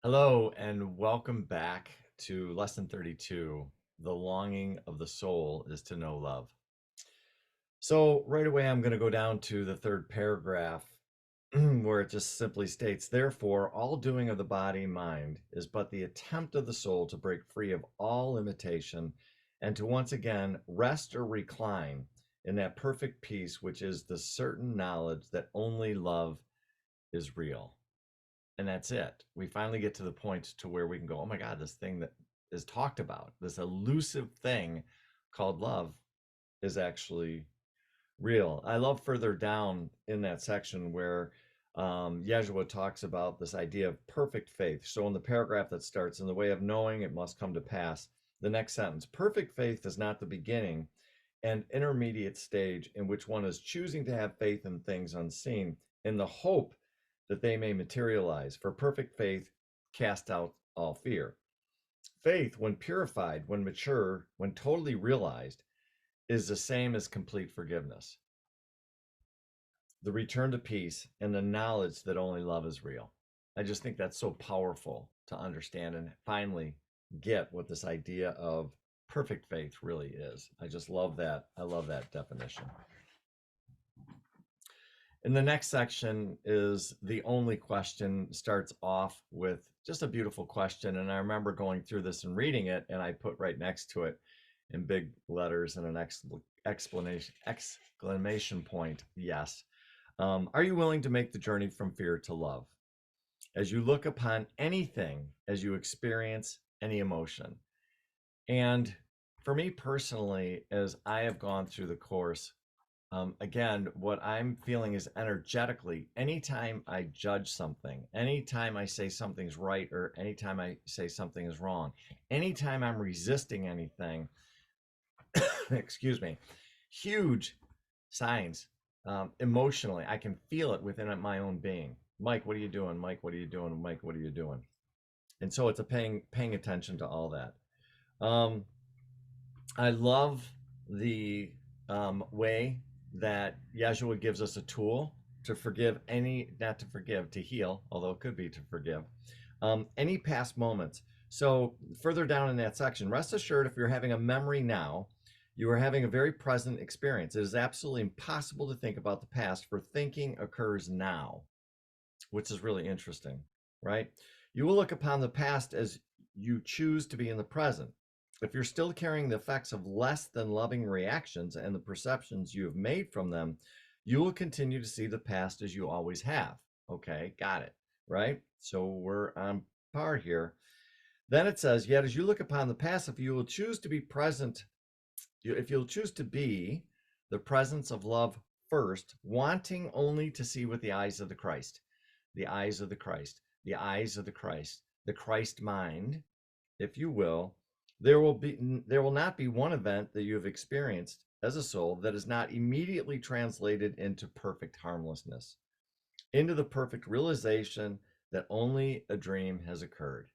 Hello, and welcome back to Lesson 32. The longing of the soul is to know love. So, right away, I'm going to go down to the third paragraph where it just simply states, therefore, all doing of the body and mind is but the attempt of the soul to break free of all imitation and to once again rest or recline in that perfect peace, which is the certain knowledge that only love is real. And that's it. We finally get to the point to where we can go, oh my God, this thing that is talked about, this elusive thing called love is actually real. I love further down in that section where Yeshua talks about this idea of perfect faith. So in the paragraph that starts, in the way of knowing it must come to pass, the next sentence, perfect faith is not the beginning and intermediate stage in which one is choosing to have faith in things unseen in the hope that they may materialize. For perfect faith cast out all fear. Faith, when purified, when mature, when totally realized, is the same as complete forgiveness, the return to peace, and the knowledge that only love is real. I just think that's so powerful to understand and finally get what this idea of perfect faith really is. I just love that. I love that definition. And the next section is the only question, starts off with just a beautiful question. And I remember going through this and reading it, and I put right next to it in big letters and an exclamation point, yes. Are you willing to make the journey from fear to love? As you look upon anything, as you experience any emotion. And for me personally, as I have gone through the course, again, what I'm feeling is energetically, anytime I judge something, anytime I say something's right, or anytime I say something is wrong, anytime I'm resisting anything, excuse me, huge signs emotionally. I can feel it within my own being. Mike, what are you doing? Mike, what are you doing? Mike, what are you doing? And so it's a paying attention to all that. I love the way that Yeshua gives us a tool to forgive not to forgive, to heal, although it could be to forgive, any past moments. So further down in that section, rest assured if you're having a memory now, you are having a very present experience. It is absolutely impossible to think about the past, for thinking occurs now, which is really interesting, right? You will look upon the past as you choose to be in the present. If you're still carrying the effects of less than loving reactions and the perceptions you have made from them, you will continue to see the past as you always have. Okay, got it, right? So we're on par here. Then it says, yet as you look upon the past, if you will choose to be present, if you'll choose to be the presence of love first, wanting only to see with the eyes of the Christ, the eyes of the Christ, the eyes of the Christ, the Christ mind, if you will, there will not be one event that you have experienced as a soul that is not immediately translated into perfect harmlessness, into the perfect realization that only a dream has occurred.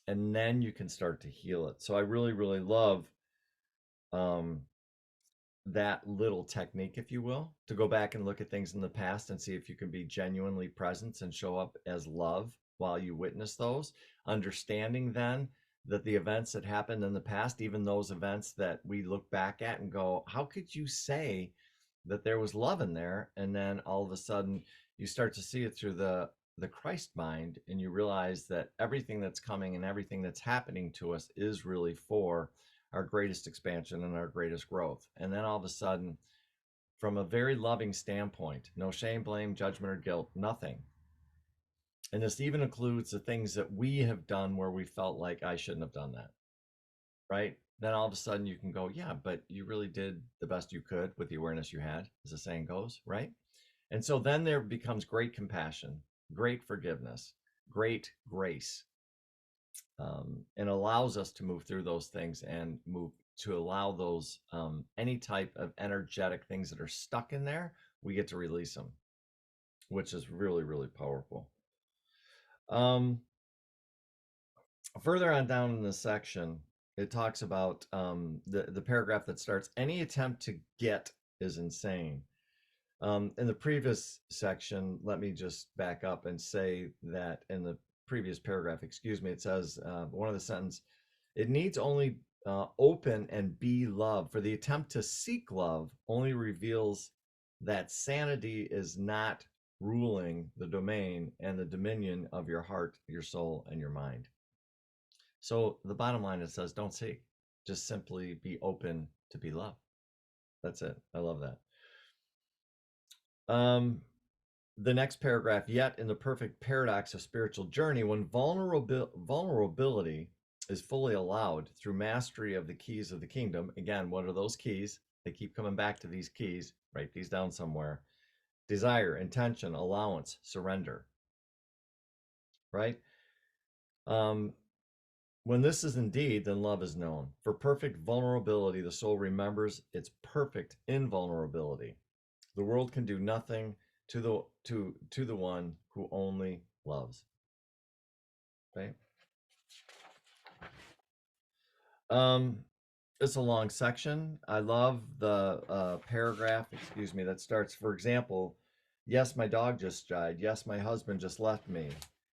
And then you can start to heal it. So I really, really love um, that little technique, if you will, to go back and look at things in the past and see if you can be genuinely present and show up as love while you witness those, understanding then that the events that happened in the past, even those events that we look back at and go, how could you say that there was love in there? And then all of a sudden you start to see it through the Christ mind, and you realize that everything that's coming and everything that's happening to us is really for our greatest expansion and our greatest growth. And then all of a sudden, from a very loving standpoint, no shame, blame, judgment, or guilt, nothing. And this even includes the things that we have done where we felt like I shouldn't have done that, right? Then all of a sudden you can go, yeah, but you really did the best you could with the awareness you had, as the saying goes, right? And so then there becomes great compassion, great forgiveness, great grace, and allows us to move through those things and move to allow those any type of energetic things that are stuck in there, we get to release them, which is really, really powerful. Further on down in this section, it talks about the paragraph that starts, any attempt to get is insane. In the previous section, let me just back up and say that in the previous paragraph, excuse me, it says, one of the sentence, it needs only open and be love. For the attempt to seek love only reveals that sanity is not ruling the domain and the dominion of your heart, your soul, and your mind. So the bottom line, it says, don't seek, just simply be open to be loved. That's it. I love that. The next paragraph, yet in the perfect paradox of spiritual journey, when vulnerability is fully allowed through mastery of the keys of the kingdom. Again, what are those keys? They keep coming back to these keys. Write these down somewhere. Desire, intention, allowance, surrender. Right? When this is indeed, then love is known. For perfect vulnerability, the soul remembers its perfect invulnerability. The world can do nothing to the one who only loves. Right? It's a long section. I love the paragraph, excuse me, that starts, for example, yes, my dog just died. Yes, my husband just left me.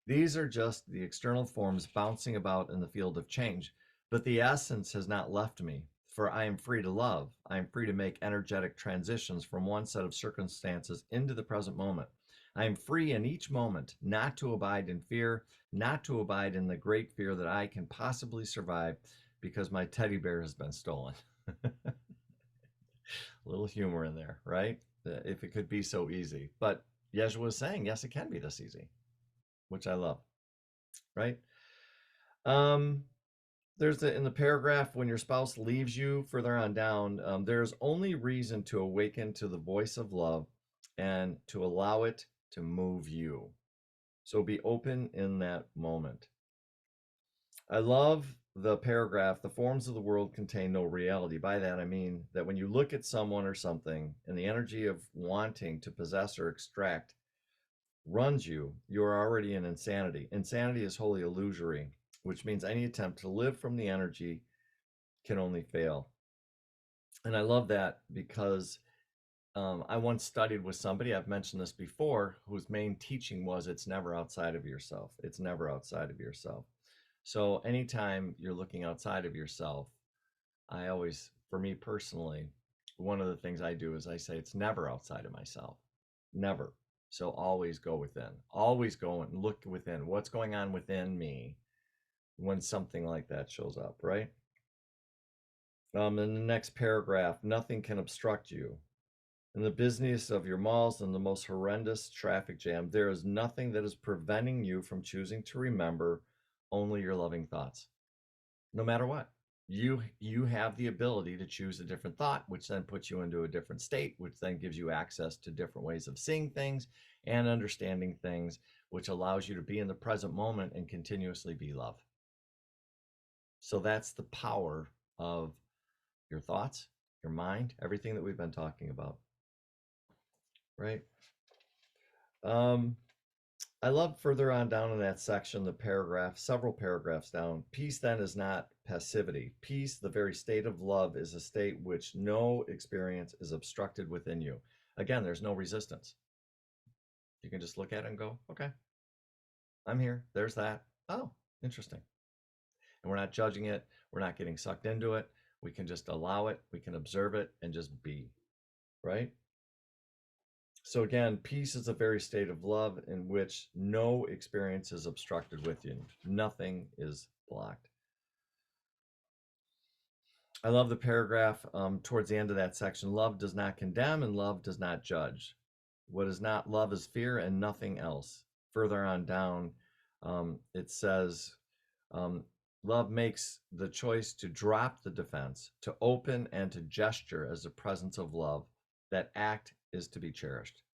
These are just the external forms bouncing about in the field of change, but the essence has not left me, for I am free to love. I am free to make energetic transitions from one set of circumstances into the present moment. I am free in each moment not to abide in fear, not to abide in the great fear that I can possibly survive because my teddy bear has been stolen. A little humor in there, right? If it could be so easy. But Yeshua is saying, yes, it can be this easy, which I love, right? There's in the paragraph, when your spouse leaves you, further on down, there's only reason to awaken to the voice of love and to allow it to move you. So be open in that moment. I love the paragraph, the forms of the world contain no reality. By that, I mean that when you look at someone or something and the energy of wanting to possess or extract runs you, you are already in insanity. Insanity is wholly illusory, which means any attempt to live from the energy can only fail. And I love that because I once studied with somebody, I've mentioned this before, whose main teaching was it's never outside of yourself. It's never outside of yourself. So anytime you're looking outside of yourself, I always, for me personally, one of the things I do is I say it's never outside of myself. Never. So always go within. Always go and look within. What's going on within me when something like that shows up, right? In the next paragraph, nothing can obstruct you. In the business of your malls and the most horrendous traffic jam, there is nothing that is preventing you from choosing to remember only your loving thoughts. No matter what. You have the ability to choose a different thought, which then puts you into a different state, which then gives you access to different ways of seeing things and understanding things, which allows you to be in the present moment and continuously be love. So that's the power of your thoughts, your mind, everything that we've been talking about. Right? I love further on down in that section, the paragraph, several paragraphs down. Peace then is not passivity. Peace, the very state of love, is a state which no experience is obstructed within you. Again, there's no resistance. You can just look at it and go, okay, I'm here. There's that. Oh, interesting. And we're not judging it. We're not getting sucked into it. We can just allow it. We can observe it and just be, right? So again, peace is a very state of love in which no experience is obstructed with you. Nothing is blocked. I love the paragraph towards the end of that section. Love does not condemn and love does not judge. What is not love is fear and nothing else. Further on down, it says, love makes the choice to drop the defense, to open and to gesture as the presence of love. That act is to be cherished,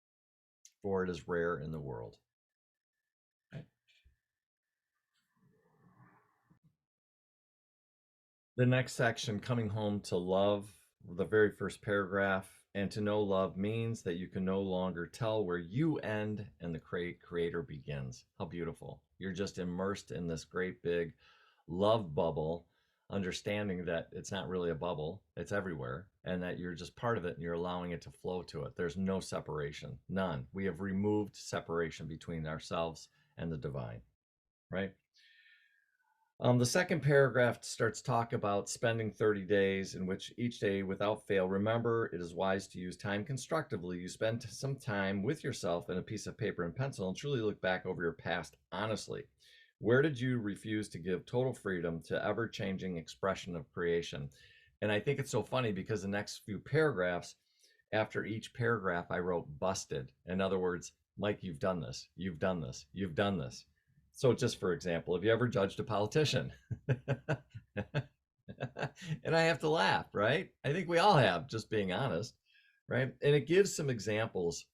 for it is rare in the world. Right. The next section, coming home to love, the very first paragraph, and to know love means that you can no longer tell where you end and the creator begins. How beautiful. You're just immersed in this great big love bubble, understanding that it's not really a bubble, it's everywhere, and that you're just part of it and you're allowing it to flow to it. There's no separation, none. We have removed separation between ourselves and the divine. right? The second paragraph starts talk about spending 30 days in which each day without fail. Remember, it is wise to use time constructively. You spend some time with yourself and a piece of paper and pencil and truly look back over your past honestly. Where did you refuse to give total freedom to ever-changing expression of creation? And I think it's so funny because the next few paragraphs, after each paragraph, I wrote busted. In other words, Mike, you've done this, you've done this, you've done this. So, just for example, have you ever judged a politician? And I have to laugh, right? I think we all have, just being honest, right? And it gives some examples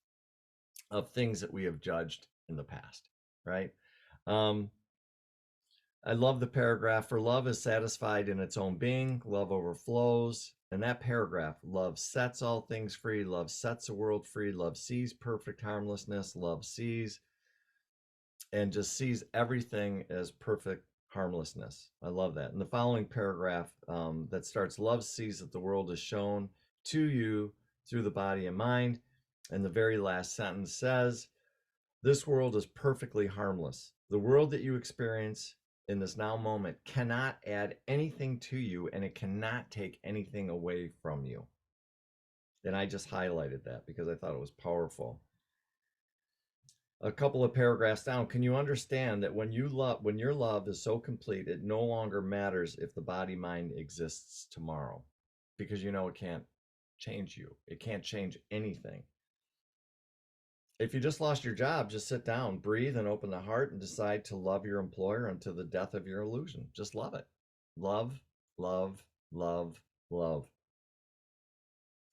of things that we have judged in the past, right? Um, I love the paragraph for love is satisfied in its own being, love overflows. And that paragraph, love sets all things free, love sets the world free, love sees perfect harmlessness, love sees and just sees everything as perfect harmlessness. I love that. In the following paragraph that starts, love sees that the world is shown to you through the body and mind. And the very last sentence says, this world is perfectly harmless. The world that you experience in this now moment cannot add anything to you and it cannot take anything away from you. And I just highlighted that because I thought it was powerful. A couple of paragraphs down, can you understand that when your love is so complete, it no longer matters if the body mind exists tomorrow, because you know it can't change you. It can't change anything. If you just lost your job, just sit down, breathe, and open the heart and decide to love your employer until the death of your illusion. Just love it. Love, love, love, love.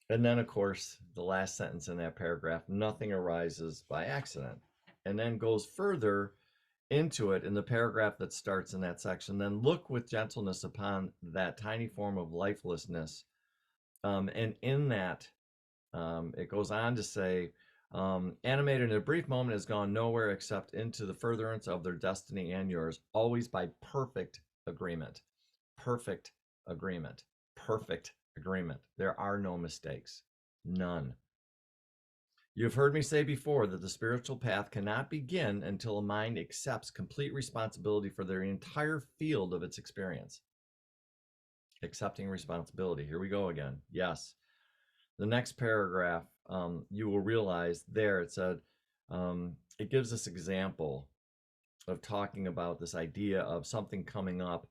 And then, of course, the last sentence in that paragraph, nothing arises by accident. And then goes further into it in the paragraph that starts in that section. Then look with gentleness upon that tiny form of lifelessness. And in that, it goes on to say, animated in a brief moment has gone nowhere except into the furtherance of their destiny and yours, always by perfect agreement. Perfect agreement. Perfect agreement. There are no mistakes. None. You've heard me say before that the spiritual path cannot begin until a mind accepts complete responsibility for their entire field of its experience. Accepting responsibility. Here we go again. Yes. The next paragraph, you will realize there it said, it gives this example of talking about this idea of something coming up.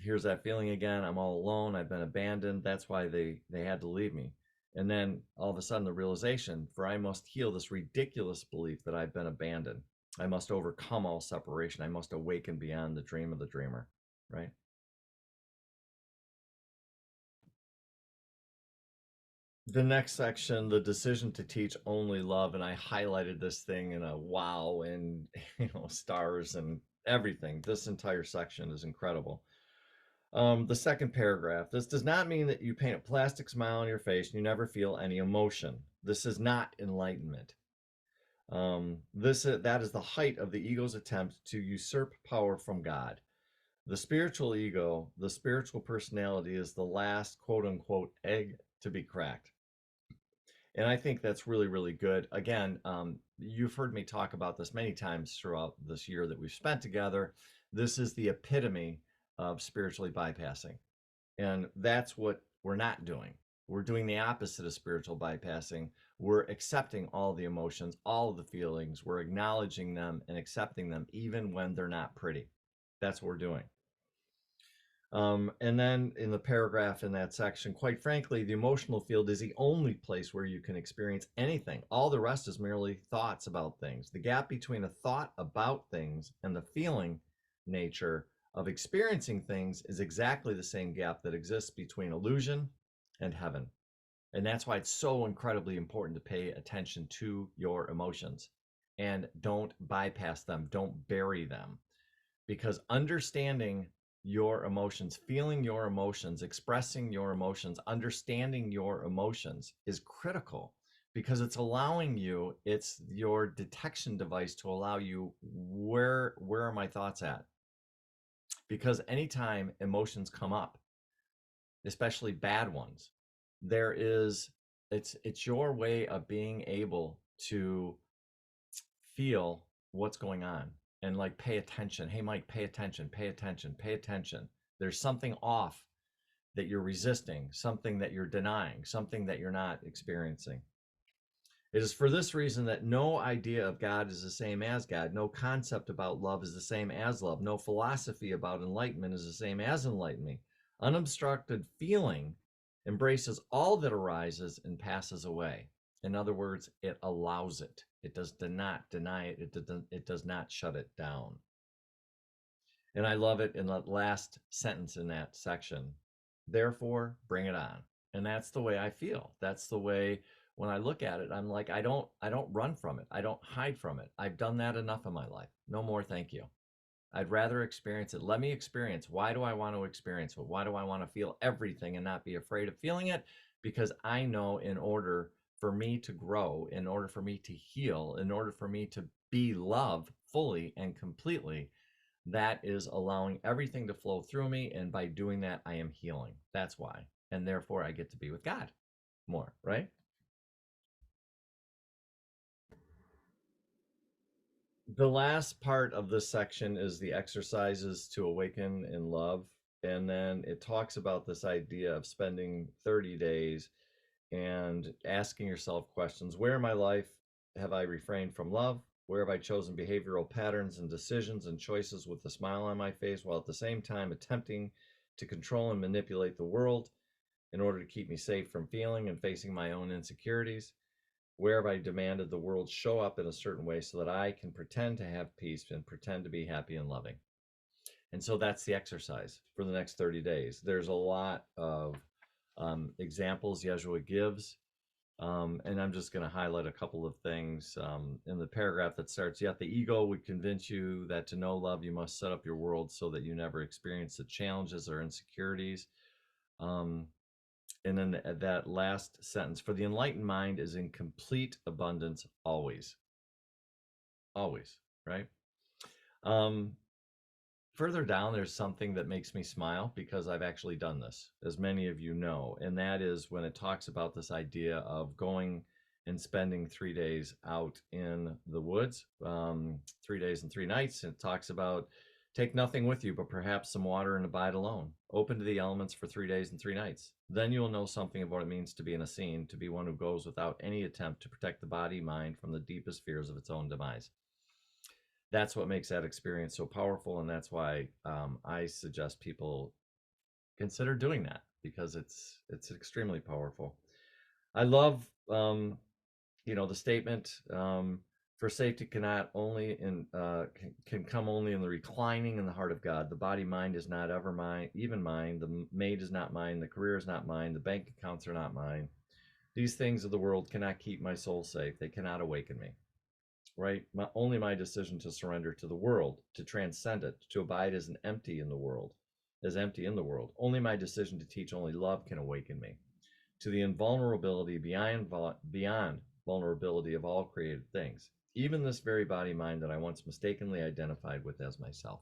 Here's that feeling again. I'm all alone. I've been abandoned. That's why they had to leave me. And then all of a sudden the realization, for I must heal this ridiculous belief that I've been abandoned. I must overcome all separation. I must awaken beyond the dream of the dreamer, right? The next section, the decision to teach only love, and I highlighted this thing in a wow and stars and everything. This entire section is incredible. The second paragraph, this does not mean that you paint a plastic smile on your face and you never feel any emotion. This is not enlightenment. That is the height of the ego's attempt to usurp power from God. The spiritual ego, the spiritual personality, is the last quote unquote egg to be cracked. And I think that's really, really good. Again, you've heard me talk about this many times throughout this year that we've spent together. This is the epitome of spiritually bypassing. And that's what we're not doing. We're doing the opposite of spiritual bypassing. We're accepting all the emotions, all of the feelings. We're acknowledging them and accepting them, even when they're not pretty. That's what we're doing. And then in the paragraph in that section, quite frankly, the emotional field is the only place where you can experience anything. All the rest is merely thoughts about things. The gap between a thought about things and the feeling nature of experiencing things is exactly the same gap that exists between illusion and heaven. And that's why it's so incredibly important to pay attention to your emotions and don't bypass them, don't bury them, because understanding your emotions, feeling your emotions, expressing your emotions, understanding your emotions is critical, because it's allowing you, it's your detection device to allow you, where are my thoughts at? Because anytime emotions come up, especially bad ones, there is, it's your way of being able to feel what's going on. and like pay attention. Hey, Mike, pay attention, pay attention, pay attention. There's something off that you're resisting, something that you're denying, something that you're not experiencing. It is for this reason that no idea of God is the same as God. No concept about love is the same as love. No philosophy about enlightenment is the same as enlightenment. Unobstructed feeling embraces all that arises and passes away. In other words, it allows it. It does not deny it. It does not shut it down. And I love it in the last sentence in that section. Therefore, bring it on. And that's the way I feel. That's the way when I look at it, I'm like, I don't run from it. I don't hide from it. I've done that enough in my life. No more, thank you. I'd rather experience it. Let me experience. Why do I want to experience it? Why do I want to feel everything and not be afraid of feeling it? Because I know in order for me to grow, in order for me to heal, in order for me to be loved fully and completely, that is allowing everything to flow through me. And by doing that, I am healing. That's why. And therefore, I get to be with God more, right? The last part of this section is the exercises to awaken in love. And then it talks about this idea of spending 30 days and asking yourself questions. Where in my life have I refrained from love? Where have I chosen behavioral patterns and decisions and choices with a smile on my face while at the same time attempting to control and manipulate the world in order to keep me safe from feeling and facing my own insecurities? Where have I demanded the world show up in a certain way so that I can pretend to have peace and pretend to be happy and loving? And so that's the exercise for the next 30 days. There's a lot of examples Yeshua gives. And I'm just going to highlight a couple of things in the paragraph that starts, yet the ego would convince you that to know love, you must set up your world so that you never experience the challenges or insecurities. And then that last sentence, for the enlightened mind is in complete abundance always. Always, right? Further down, there's something that makes me smile because I've actually done this, as many of you know, and that is when it talks about this idea of going and spending 3 days out in the woods, 3 days and 3 nights. And it talks about take nothing with you but perhaps some water and abide alone, open to the elements for 3 days and 3 nights. Then you will know something of what it means to be an Essene, to be one who goes without any attempt to protect the body mind from the deepest fears of its own demise. That's what makes that experience so powerful, and that's why I suggest people consider doing that because it's extremely powerful. I love the statement for safety cannot only in can come only in the reclining in the heart of God. The body mind is not ever mine, even mine. The maid is not mine. The career is not mine. The bank accounts are not mine. These things of the world cannot keep my soul safe. They cannot awaken me. Right? Only my decision to surrender to the world, to transcend it, to abide as empty in the world. Only my decision to teach only love can awaken me to the invulnerability beyond vulnerability of all created things, even this very body mind that I once mistakenly identified with as myself.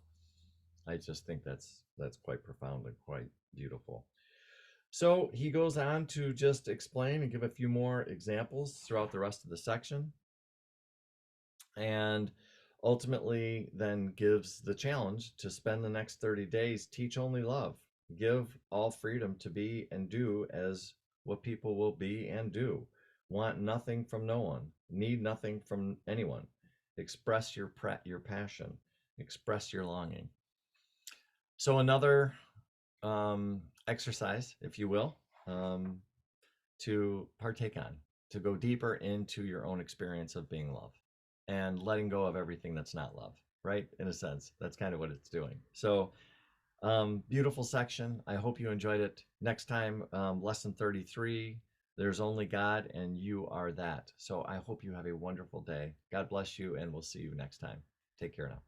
I just think that's quite profound and quite beautiful. So he goes on to just explain and give a few more examples throughout the rest of the section, and ultimately then gives the challenge to spend the next 30 days, teach only love, give all freedom to be and do as what people will be and do, want nothing from no one, need nothing from anyone, express your passion, express your longing. So another exercise, if you will, to partake on, to go deeper into your own experience of being loved and letting go of everything that's not love, right? In a sense, that's kind of what it's doing. So beautiful section. I hope you enjoyed it. Next time, lesson 33, there's only God and you are that. So I hope you have a wonderful day. God bless you, and we'll see you next time. Take care now.